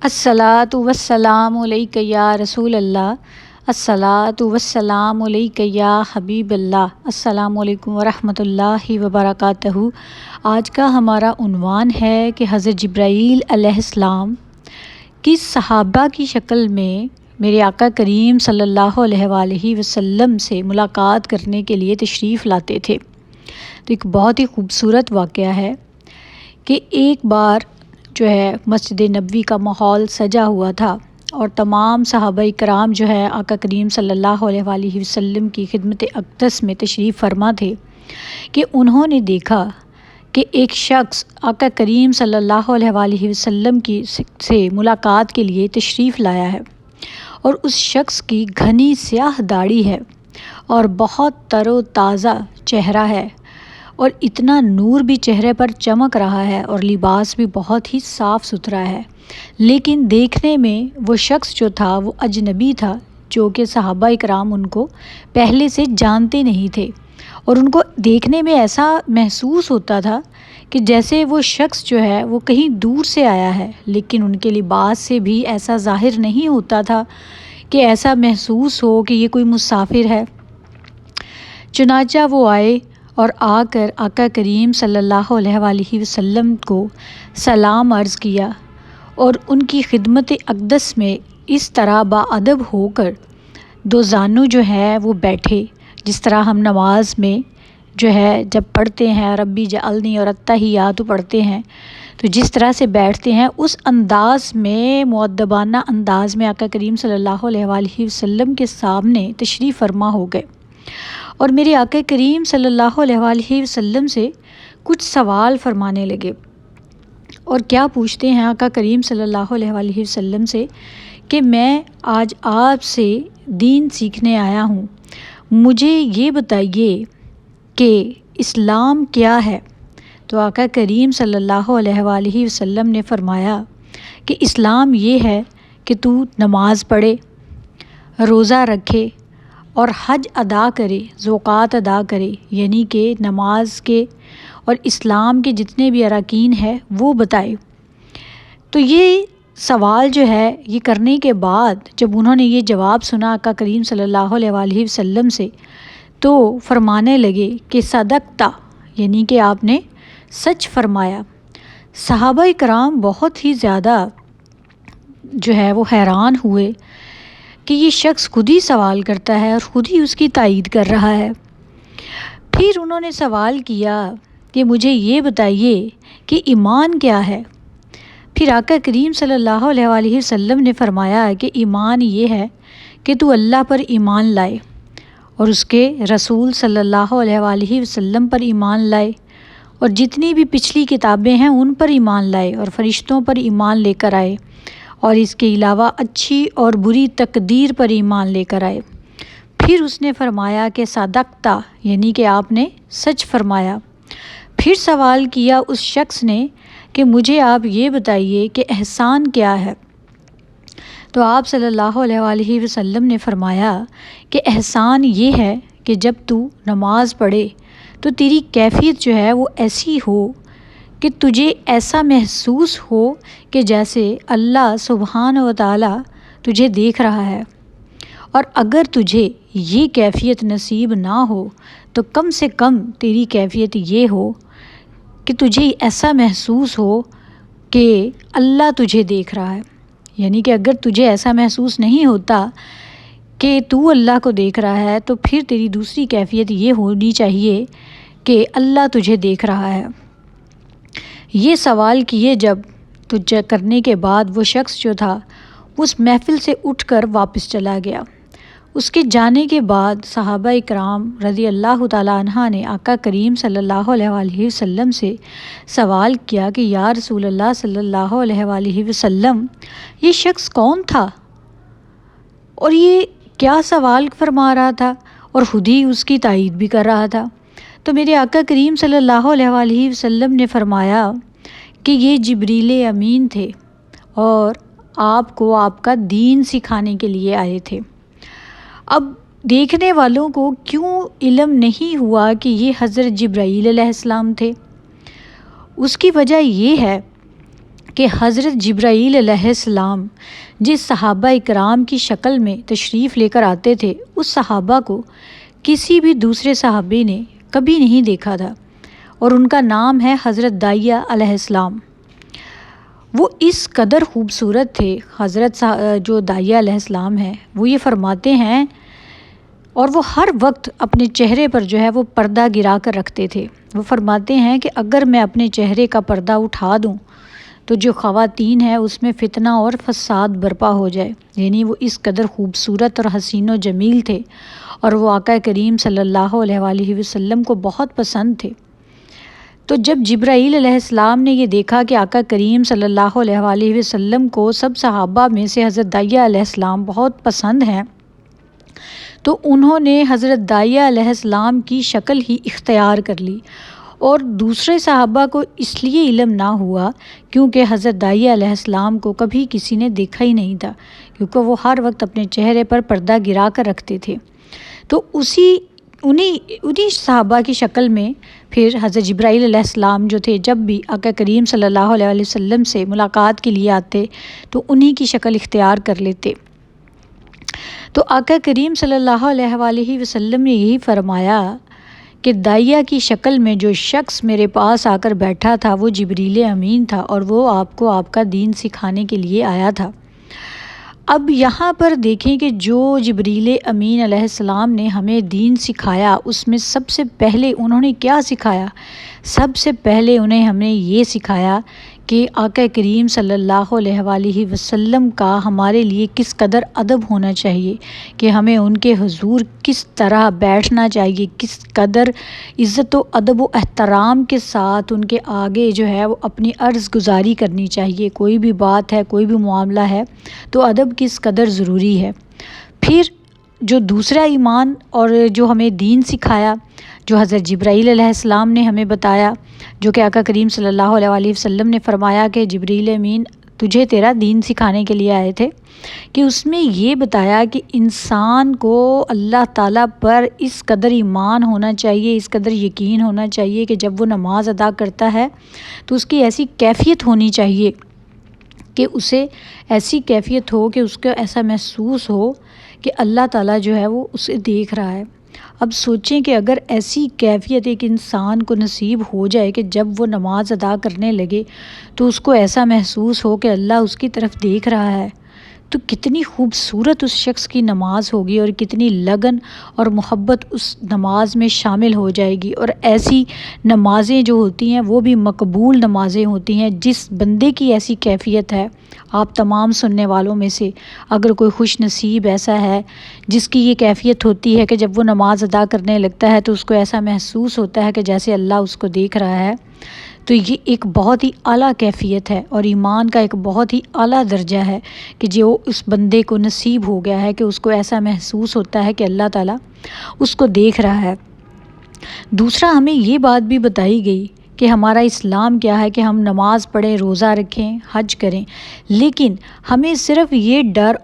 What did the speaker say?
الصلاۃ والسلام علیک یا رسول اللہ، الصلاۃ والسلام علیک یا حبیب اللہ۔ السلام علیکم ورحمۃ اللہ وبرکاتہ۔ آج کا ہمارا عنوان ہے کہ حضرت جبرائیل علیہ السلام کس صحابہ کی شکل میں میرے آقا کریم صلی اللہ علیہ وآلہ وسلم سے ملاقات کرنے کے لیے تشریف لاتے تھے۔ تو ایک بہت ہی خوبصورت واقعہ ہے کہ ایک بار جو ہے مسجد نبوی کا ماحول سجا ہوا تھا اور تمام صحابہ کرام جو ہے آقا کریم صلی اللہ علیہ وآلہ وسلم کی خدمت اقدس میں تشریف فرما تھے کہ انہوں نے دیکھا کہ ایک شخص آقا کریم صلی اللہ علیہ وآلہ وسلم کی سے ملاقات کے لیے تشریف لایا ہے، اور اس شخص کی گھنی سیاہ داڑھی ہے اور بہت تر و تازہ چہرہ ہے، اور اتنا نور بھی چہرے پر چمک رہا ہے اور لباس بھی بہت ہی صاف ستھرا ہے، لیکن دیکھنے میں وہ شخص جو تھا وہ اجنبی تھا، جو کہ صحابہ اکرام ان کو پہلے سے جانتے نہیں تھے، اور ان کو دیکھنے میں ایسا محسوس ہوتا تھا کہ جیسے وہ شخص جو ہے وہ کہیں دور سے آیا ہے، لیکن ان کے لباس سے بھی ایسا ظاہر نہیں ہوتا تھا کہ ایسا محسوس ہو کہ یہ کوئی مسافر ہے۔ چنانچہ وہ آئے اور آ کر آقا کریم صلی اللہ علیہ وآلہ وسلم کو سلام عرض کیا، اور ان کی خدمت اقدس میں اس طرح باادب ہو کر دو زانو جو ہے وہ بیٹھے، جس طرح ہم نماز میں جو ہے جب پڑھتے ہیں ربی جعلنی اور التحیات پڑھتے ہیں تو جس طرح سے بیٹھتے ہیں، اس انداز میں مؤدبانہ انداز میں آقا کریم صلی اللہ علیہ وآلہ وسلم کے سامنے تشریف فرما ہو گئے، اور میرے آقا کریم صلی اللہ علیہ وآلہ وسلم سے کچھ سوال فرمانے لگے۔ اور کیا پوچھتے ہیں آقا کریم صلی اللہ علیہ وآلہ وسلم سے کہ میں آج آپ سے دین سیکھنے آیا ہوں، مجھے یہ بتائیے کہ اسلام کیا ہے؟ تو آقا کریم صلی اللہ علیہ وآلہ وسلم نے فرمایا کہ اسلام یہ ہے کہ تو نماز پڑھے، روزہ رکھے اور حج ادا کرے، زکوٰۃ ادا کرے، یعنی کہ نماز کے اور اسلام کے جتنے بھی اراکین ہیں وہ بتائے۔ تو یہ سوال جو ہے یہ کرنے کے بعد جب انہوں نے یہ جواب سنا آقا کریم صلی اللہ علیہ وآلہ وسلم سے، تو فرمانے لگے کہ صدقتا، یعنی کہ آپ نے سچ فرمایا۔ صحابہ کرام بہت ہی زیادہ جو ہے وہ حیران ہوئے کہ یہ شخص خود ہی سوال کرتا ہے اور خود ہی اس کی تائید کر رہا ہے۔ پھر انہوں نے سوال کیا کہ مجھے یہ بتائیے کہ ایمان کیا ہے؟ پھر آقا کریم صلی اللہ علیہ وآلہ وسلم نے فرمایا کہ ایمان یہ ہے کہ تو اللہ پر ایمان لائے اور اس کے رسول صلی اللہ علیہ وآلہ وسلم پر ایمان لائے، اور جتنی بھی پچھلی کتابیں ہیں ان پر ایمان لائے، اور فرشتوں پر ایمان لے کر آئے، اور اس کے علاوہ اچھی اور بری تقدیر پر ایمان لے کر آئے۔ پھر اس نے فرمایا کہ صدقتا، یعنی کہ آپ نے سچ فرمایا۔ پھر سوال کیا اس شخص نے کہ مجھے آپ یہ بتائیے کہ احسان کیا ہے؟ تو آپ صلی اللہ علیہ وآلہ وسلم نے فرمایا کہ احسان یہ ہے کہ جب تو نماز پڑھے تو تیری کیفیت جو ہے وہ ایسی ہو کہ تجھے ایسا محسوس ہو کہ جیسے اللہ سبحانہ و تعالیٰ تجھے دیکھ رہا ہے، اور اگر تجھے یہ کیفیت نصیب نہ ہو تو کم سے کم تیری کیفیت یہ ہو کہ تجھے ایسا محسوس ہو کہ اللہ تجھے دیکھ رہا ہے، یعنی کہ اگر تجھے ایسا محسوس نہیں ہوتا کہ تو اللہ کو دیکھ رہا ہے تو پھر تیری دوسری کیفیت یہ ہونی چاہیے کہ اللہ تجھے دیکھ رہا ہے۔ یہ سوال کیے جب تو کرنے کے بعد وہ شخص جو تھا اس محفل سے اٹھ کر واپس چلا گیا۔ اس کے جانے کے بعد صحابہ اکرام رضی اللہ تعالیٰ عنہ نے آقا کریم صلی اللہ علیہ وآلہ وسلم سے سوال کیا کہ یا رسول اللہ صلی اللہ علیہ وآلہ وسلم، یہ شخص کون تھا اور یہ کیا سوال فرما رہا تھا اور خود ہی اس کی تائید بھی کر رہا تھا؟ تو میرے آقا کریم صلی اللہ علیہ وآلہ وسلم نے فرمایا کہ یہ جبریل امین تھے اور آپ کو آپ کا دین سکھانے کے لیے آئے تھے۔ اب دیکھنے والوں کو کیوں علم نہیں ہوا کہ یہ حضرت جبرائیل علیہ السلام تھے؟ اس کی وجہ یہ ہے کہ حضرت جبرائیل علیہ السلام جس صحابہ اکرام کی شکل میں تشریف لے کر آتے تھے، اس صحابہ کو کسی بھی دوسرے صحابی نے کبھی نہیں دیکھا تھا، اور ان کا نام ہے حضرت داعیہ علیہ السلام۔ وہ اس قدر خوبصورت تھے حضرت جو داعیہ علیہ السلام ہے، وہ یہ فرماتے ہیں، اور وہ ہر وقت اپنے چہرے پر جو ہے وہ پردہ گرا کر رکھتے تھے۔ وہ فرماتے ہیں کہ اگر میں اپنے چہرے کا پردہ اٹھا دوں تو جو خواتین ہیں اس میں فتنہ اور فساد برپا ہو جائے، یعنی وہ اس قدر خوبصورت اور حسین و جمیل تھے، اور وہ آقا کریم صلی اللہ علیہ وآلہ وسلم کو بہت پسند تھے۔ تو جب جبرائیل علیہ السلام نے یہ دیکھا کہ آقا کریم صلی اللہ علیہ وآلہ وسلم کو سب صحابہ میں سے حضرت داعیہ علیہ السلام بہت پسند ہیں، تو انہوں نے حضرت داعیہ علیہ السلام کی شکل ہی اختیار کر لی، اور دوسرے صحابہ کو اس لیے علم نہ ہوا کیونکہ حضرت داعیہ علیہ السلام کو کبھی کسی نے دیکھا ہی نہیں تھا، کیونکہ وہ ہر وقت اپنے چہرے پر پردہ گرا کر رکھتے تھے۔ تو انہی صحابہ کی شکل میں پھر حضرت جبرائیل علیہ السلام جو تھے، جب بھی آقا کریم صلی اللہ علیہ وسلم سے ملاقات کے لیے آتے تو انہی کی شکل اختیار کر لیتے۔ تو آقا کریم صلی اللہ علیہ وآلہ وسلم نے یہی فرمایا کہ داعیہ کی شکل میں جو شخص میرے پاس آ کر بیٹھا تھا وہ جبریل امین تھا، اور وہ آپ کو آپ کا دین سکھانے کے لیے آیا تھا۔ اب یہاں پر دیکھیں کہ جو جبریل امین علیہ السلام نے ہمیں دین سکھایا، اس میں سب سے پہلے انہوں نے کیا سکھایا؟ سب سے پہلے ہمیں یہ سکھایا کہ آقا کریم صلی اللہ علیہ وآلہ وسلم کا ہمارے لیے کس قدر ادب ہونا چاہیے، کہ ہمیں ان کے حضور کس طرح بیٹھنا چاہیے، کس قدر عزت و ادب و احترام کے ساتھ ان کے آگے جو ہے وہ اپنی عرض گزاری کرنی چاہیے۔ کوئی بھی بات ہے، کوئی بھی معاملہ ہے تو ادب کس قدر ضروری ہے۔ پھر جو دوسرا ایمان اور جو ہمیں دین سکھایا، جو حضرت جبرائیل علیہ السلام نے ہمیں بتایا، جو کہ آقا کریم صلی اللہ علیہ وآلہ وسلم نے فرمایا کہ جبریل امین تجھے تیرا دین سکھانے کے لیے آئے تھے، کہ اس میں یہ بتایا کہ انسان کو اللہ تعالیٰ پر اس قدر ایمان ہونا چاہیے، اس قدر یقین ہونا چاہیے کہ جب وہ نماز ادا کرتا ہے تو اس کی ایسی کیفیت ہونی چاہیے کہ اسے ایسی کیفیت ہو کہ اس کو ایسا محسوس ہو کہ اللہ تعالیٰ جو ہے وہ اسے دیکھ رہا ہے۔ اب سوچیں کہ اگر ایسی کیفیت ایک انسان کو نصیب ہو جائے کہ جب وہ نماز ادا کرنے لگے تو اس کو ایسا محسوس ہو کہ اللہ اس کی طرف دیکھ رہا ہے، تو کتنی خوبصورت اس شخص کی نماز ہوگی، اور کتنی لگن اور محبت اس نماز میں شامل ہو جائے گی۔ اور ایسی نمازیں جو ہوتی ہیں وہ بھی مقبول نمازیں ہوتی ہیں۔ جس بندے کی ایسی کیفیت ہے، آپ تمام سننے والوں میں سے اگر کوئی خوش نصیب ایسا ہے جس کی یہ کیفیت ہوتی ہے کہ جب وہ نماز ادا کرنے لگتا ہے تو اس کو ایسا محسوس ہوتا ہے کہ جیسے اللہ اس کو دیکھ رہا ہے، تو یہ ایک بہت ہی اعلیٰ کیفیت ہے، اور ایمان کا ایک بہت ہی اعلیٰ درجہ ہے کہ جو اس بندے کو نصیب ہو گیا ہے کہ اس کو ایسا محسوس ہوتا ہے کہ اللہ تعالیٰ اس کو دیکھ رہا ہے۔ دوسرا ہمیں یہ بات بھی بتائی گئی کہ ہمارا اسلام کیا ہے کہ ہم نماز پڑھیں، روزہ رکھیں، حج کریں، لیکن ہمیں صرف یہ ڈر